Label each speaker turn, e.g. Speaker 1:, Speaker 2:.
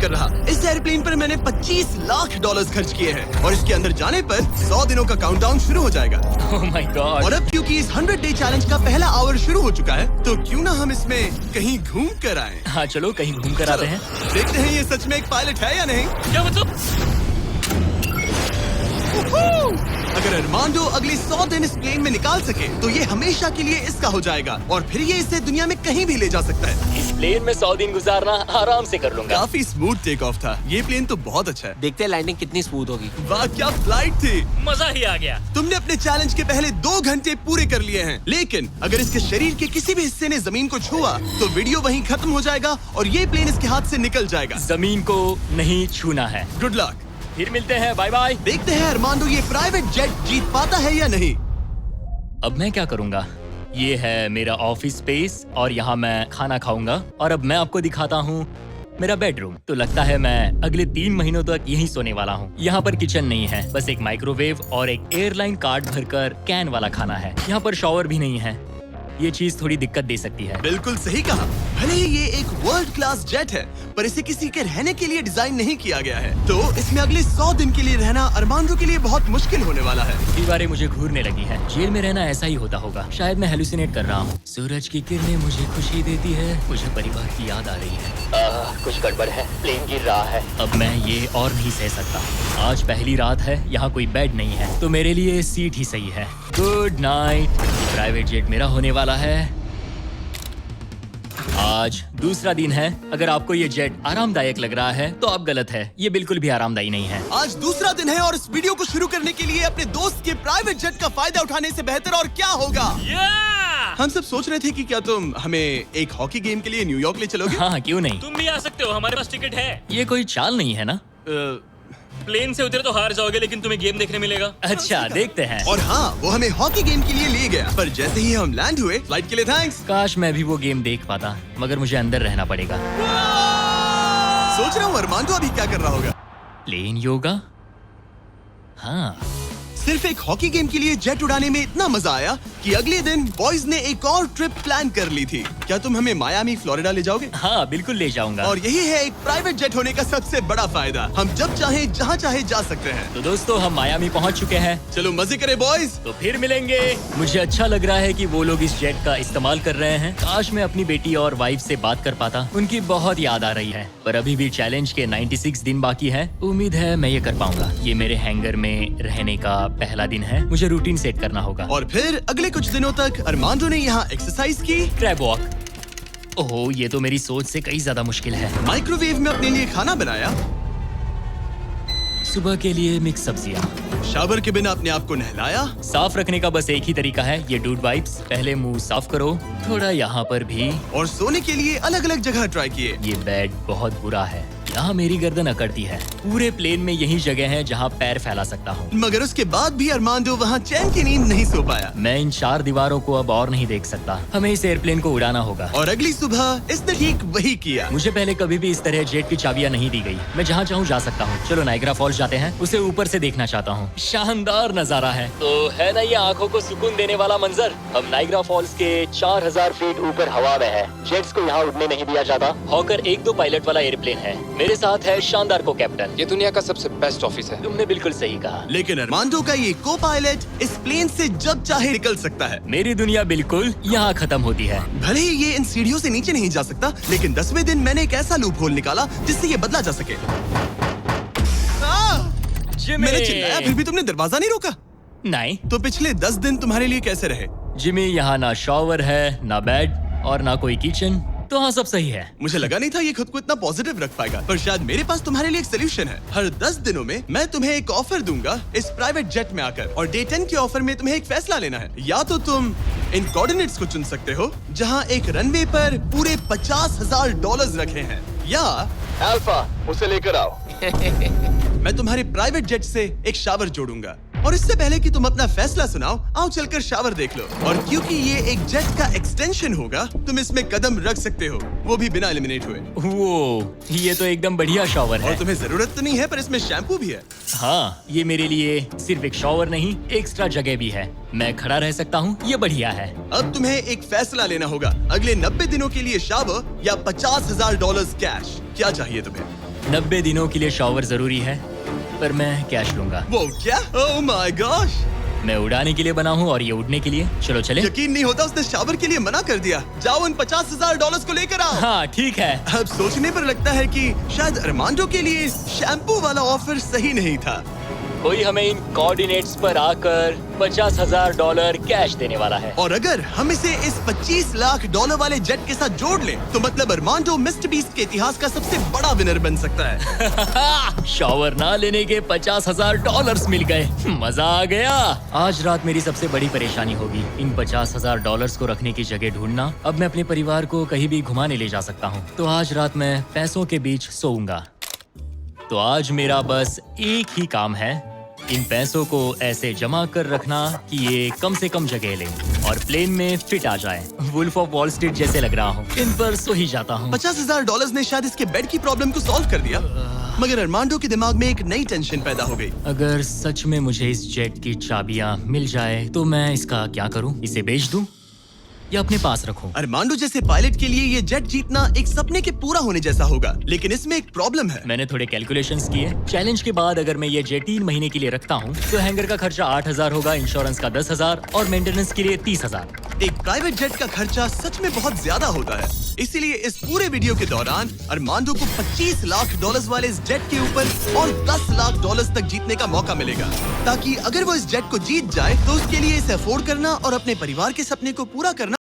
Speaker 1: कर रहा। इस एयरप्लेन पर मैंने 25 लाख डॉलर्स खर्च किए हैं और इसके अंदर जाने पर 100 दिनों का काउंटडाउन शुरू हो जाएगा।
Speaker 2: Oh my God!
Speaker 1: और अब क्योंकि इस 100 डे चैलेंज का पहला आवर शुरू हो चुका है, तो क्यों ना हम इसमें कहीं घूम कर आए।
Speaker 2: हाँ चलो कहीं घूम कर आते हैं।
Speaker 1: देखते हैं ये सच में एक पायलट है या नहीं।
Speaker 2: क्या मतलब?
Speaker 1: अगर अरमांडो अगले 100 दिन इस प्लेन में निकाल सके तो ये हमेशा के लिए इसका हो जाएगा और फिर ये इसे दुनिया में कहीं भी ले जा सकता है।
Speaker 2: इस प्लेन में 100 दिन गुजारना आराम से कर लूंगा।
Speaker 1: काफी स्मूथ टेक ऑफ था। ये प्लेन तो बहुत अच्छा है।
Speaker 3: देखते हैं लैंडिंग कितनी स्मूथ होगी।
Speaker 1: वाह क्या फ्लाइट थी।
Speaker 2: मजा ही आ गया।
Speaker 1: तुमने अपने चैलेंज के पहले 2 घंटे पूरे कर लिए हैं, लेकिन अगर इसके शरीर के किसी भी हिस्से ने जमीन को छुआ तो वीडियो वहीं खत्म हो जाएगा और ये प्लेन इसके हाथ से निकल जाएगा।
Speaker 2: जमीन को नहीं छूना है।
Speaker 1: Good luck.
Speaker 2: फिर मिलते हैं, बाय बाय।
Speaker 1: देखते हैं अरमांडो ये प्राइवेट जेट जीत पाता है या नहीं।
Speaker 2: अब मैं क्या करूंगा? ये है मेरा ऑफिस स्पेस और यहाँ मैं खाना खाऊंगा और अब मैं आपको दिखाता हूँ मेरा बेडरूम। तो लगता है मैं अगले 3 महीनों तक यहीं सोने वाला हूँ। यहाँ पर किचन नहीं है, बस एक माइक्रोवेव और एक एयरलाइन कार्ड भरकर कैन वाला खाना है। यहाँ पर शॉवर भी नहीं है। ये चीज थोड़ी दिक्कत दे सकती है।
Speaker 1: बिल्कुल सही कहा। भले ही ये एक वर्ल्ड क्लास जेट है, पर इसे किसी के रहने के लिए डिजाइन नहीं किया गया है, तो इसमें अगले 100 दिन के लिए रहना अरमांडो के लिए बहुत मुश्किल होने वाला है।
Speaker 2: दीवारें मुझे घूरने लगी हैं। जेल में रहना ऐसा ही होता होगा। शायद मैं हेलुसिनेट कर रहा हूँ। सूरज की किरणें मुझे खुशी देती है। मुझे परिवार की याद आ रही है। कुछ गड़बड़ है। प्लेन गिर रहा है। अब मैं ये और नहीं सह सकता। आज पहली रात है, यहाँ कोई बेड नहीं है, तो मेरे लिए सीट ही सही है। Good night. प्राइवेट जेट मेरा होने वाला है। आज दूसरा दिन है। अगर आपको ये जेट आरामदायक लग रहा है तो आप गलत है। ये बिल्कुल भी आरामदायी नहीं है।
Speaker 1: आज दूसरा दिन है और इस वीडियो को शुरू करने के लिए अपने दोस्त के प्राइवेट जेट का फायदा उठाने से बेहतर और क्या होगा। हम सब सोच रहे थे कि क्या तुम हमें एक हॉकी गेम के लिए न्यूयॉर्क ले चलोगे।
Speaker 2: हाँ क्यों नहीं।
Speaker 4: तुम भी आ सकते हो, हमारे पास टिकट है।
Speaker 2: ये कोई चाल नहीं है ना।
Speaker 4: प्लेन से उतरे तो हार जाओगे, लेकिन तुम्हें गेम देखने मिलेगा।
Speaker 2: अच्छा देखते हैं।
Speaker 1: और हाँ, वो हमें हॉकी गेम के लिए ले गया, पर जैसे ही हम लैंड हुए, फ्लाइट के लिए थैंक्स।
Speaker 2: काश मैं भी वो गेम देख पाता, मगर मुझे अंदर रहना पड़ेगा।
Speaker 1: सोच रहा हूँ अरमांडो अभी क्या कर रहा होगा।
Speaker 2: प्लेन योगा। हाँ
Speaker 1: सिर्फ एक हॉकी गेम के लिए जेट उड़ाने में इतना मजा आया कि अगले दिन बॉयज ने एक और ट्रिप प्लान कर ली थी। क्या तुम हमें मायामी फ्लोरिडा ले जाओगे।
Speaker 2: हाँ बिल्कुल ले जाऊंगा।
Speaker 1: और यही है एक प्राइवेट जेट होने का सबसे बड़ा फायदा। हम जब चाहे जहाँ चाहे जा सकते हैं।
Speaker 2: तो दोस्तों हम मायामी पहुँच चुके हैं।
Speaker 1: चलो मजे करें बॉयज।
Speaker 2: तो फिर मिलेंगे। मुझे अच्छा लग रहा है कि वो लोग इस जेट का इस्तेमाल कर रहे हैं। काश मैं अपनी बेटी और वाइफ से बात कर पाता। उनकी बहुत याद आ रही है। पर अभी भी चैलेंज के 96 दिन बाकी है। उम्मीद है मैं ये कर पाऊंगा। ये मेरे हैंगर में रहने का पहला दिन है। मुझे रूटीन सेट करना होगा।
Speaker 1: और फिर अगले कुछ दिनों तक अरमांडो ने यहाँ एक्सरसाइज की।
Speaker 2: Crab walk. ओह ये तो मेरी सोच से कई ज्यादा मुश्किल है।
Speaker 1: माइक्रोवेव में अपने लिए खाना बनाया।
Speaker 2: सुबह के लिए मिक्स सब्जियाँ।
Speaker 1: शावर के बिना अपने आप को नहलाया।
Speaker 2: साफ रखने का बस एक ही तरीका है, ये डूड वाइप्स। पहले मुंह साफ करो, थोड़ा यहाँ पर भी।
Speaker 1: और सोने के लिए अलग अलग जगह ट्राई किए।
Speaker 2: ये बेड बहुत बुरा है। यहाँ मेरी गर्दन अकड़ती है। पूरे प्लेन में यही जगह है जहाँ पैर फैला सकता हूँ।
Speaker 1: मगर उसके बाद भी अरमांडो वहाँ चैन की नींद नहीं सो पाया।
Speaker 2: मैं इन 4 दीवारों को अब और नहीं देख सकता। हमें इस एयरप्लेन को उड़ाना होगा।
Speaker 1: और अगली सुबह इसने ठीक वही किया।
Speaker 2: मुझे पहले कभी भी इस तरह जेट की चाबियां नहीं दी गई। मैं जहाँ चाहूँ जा सकता हूँ। चलो नाइग्रा फॉल्स जाते हैं। उसे ऊपर से देखना चाहता हूँ। शानदार नजारा है। तो है ना ये आंखों को सुकून देने वाला मंजर। हम नाइग्रा फॉल्स के 4000 फीट ऊपर हवा में है। जेट्स को यहाँ उड़ने नहीं दिया जाता। हॉकर 1-2 पायलट वाला एयरप्लेन है। मेरे साथ है शानदार को कैप्टन।
Speaker 3: ये दुनिया का सबसे बेस्ट ऑफिस है।
Speaker 2: तुमने बिल्कुल सही कहा।
Speaker 1: लेकिन अरमांडो का ये को पायलट इस प्लेन से जब चाहे निकल सकता है।
Speaker 2: मेरी दुनिया बिल्कुल यहाँ खत्म होती है।
Speaker 1: भले ही ये इन सीढ़ियों से नीचे नहीं जा सकता, लेकिन 10वें दिन मैंने एक ऐसा लूप होल निकाला जिससे ये बदला जा सके। मैंने चिल्लाया, फिर भी तुमने दरवाजा नहीं रोका।
Speaker 2: नहीं
Speaker 1: तो पिछले 10 दिन तुम्हारे लिए कैसे रहे।
Speaker 2: जिमी, यहाँ ना शॉवर है, ना बेड और ना कोई किचन। तो हाँ सब सही है।
Speaker 1: मुझे लगा नहीं था ये खुद को इतना पॉजिटिव रख पाएगा, पर शायद मेरे पास तुम्हारे लिए एक सोल्यूशन है। हर 10 दिनों में मैं तुम्हें एक ऑफर दूंगा इस प्राइवेट जेट में आकर, और डे 10 के ऑफर में तुम्हें एक फैसला लेना है। या तो तुम इन कोऑर्डिनेट्स को चुन सकते हो जहां एक रनवे पर पूरे $50,000 रखे हैं, या अल्फा उसे लेकर आओ। मैं तुम्हारे प्राइवेट जेट से एक शावर जोड़ूंगा। और इससे पहले कि तुम अपना फैसला सुनाओ, आओ चलकर शावर देख लो। और क्योंकि ये एक जेट का एक्सटेंशन होगा, तुम इसमें कदम रख सकते हो, वो भी बिना एलिमिनेट हुए।
Speaker 2: वो ये तो एकदम बढ़िया शॉवर है।
Speaker 1: और तुम्हें जरूरत तो नहीं है, पर इसमें शैम्पू भी है।
Speaker 2: हाँ, ये मेरे लिए सिर्फ एक शॉवर नहीं, एक्स्ट्रा जगह भी है। मैं खड़ा रह सकता हूँ, ये बढ़िया है।
Speaker 1: अब तुम्हें एक फैसला लेना होगा, अगले 90 दिनों के लिए शावर या $50,000 कैश। क्या चाहिए तुम्हें?
Speaker 2: 90 दिनों के लिए शॉवर जरूरी है, पर मैं कैश लूंगा।
Speaker 1: वो क्या? Oh my gosh!
Speaker 2: मैं उड़ाने के लिए बना हूँ और ये उड़ने के लिए। चलो चले।
Speaker 1: यकीन नहीं होता उसने शावर के लिए मना कर दिया। जाओ उन $50,000 को लेकर आओ।
Speaker 2: हाँ ठीक है।
Speaker 1: अब सोचने पर लगता है कि शायद अरमांडो के लिए शैम्पू वाला ऑफर सही नहीं था।
Speaker 2: कोई हमें इन कोऑर्डिनेट्स पर आकर $50,000 कैश देने वाला है।
Speaker 1: और अगर हम इसे इस $25 लाख वाले जेट के साथ जोड़ लें, तो मतलब अरमांडो मिस्टर बीस्ट के इतिहास का सबसे बड़ा विनर बन सकता है।
Speaker 2: शॉवर ना लेने के $50,000 मिल गए। मजा आ गया। आज रात मेरी सबसे बड़ी परेशानी होगी इन $50,000 को रखने की जगह ढूंढना। अब मैं अपने परिवार को कहीं भी घुमाने ले जा सकता हूँ, तो आज रात मैं पैसों के बीच सोऊंगा। तो आज मेरा बस एक ही काम है, इन पैसों को ऐसे जमा कर रखना कि ये कम से कम जगह ले और प्लेन में फिट आ जाए। वुल्फ ऑफ वॉल स्ट्रीट जैसे लग रहा हूँ। इन पर सो ही जाता हूँ।
Speaker 1: $50,000 ने शायद इसके बेड की प्रॉब्लम को सॉल्व कर दिया, मगर अरमांडो के दिमाग में एक नई टेंशन पैदा हो गई।
Speaker 2: अगर सच में मुझे इस जेट की चाबियां मिल जाए तो मैं इसका क्या करूं? इसे बेच दूं या अपने पास रखूं?
Speaker 1: अरमांडो जैसे पायलट के लिए ये जेट जीतना एक सपने के पूरा होने जैसा होगा, लेकिन इसमें एक प्रॉब्लम है।
Speaker 2: मैंने थोड़े कैलकुलेशंस किए। चैलेंज के बाद अगर मैं ये जेट 3 महीने के लिए रखता हूँ तो हैंगर का खर्चा 8,000 होगा, इंश्योरेंस का 10,000 और मेंटेनेंस के लिए 30,000।
Speaker 1: एक प्राइवेट जेट का खर्चा सच में बहुत ज्यादा होता है, इसीलिए इस पूरे वीडियो के दौरान अरमांडो को $25 लाख वाले इस जेट के ऊपर और $10 लाख तक जीतने का मौका मिलेगा, ताकि अगर वो इस जेट को जीत जाए तो उसके लिए इसे अफोर्ड करना और अपने परिवार के सपने को पूरा करना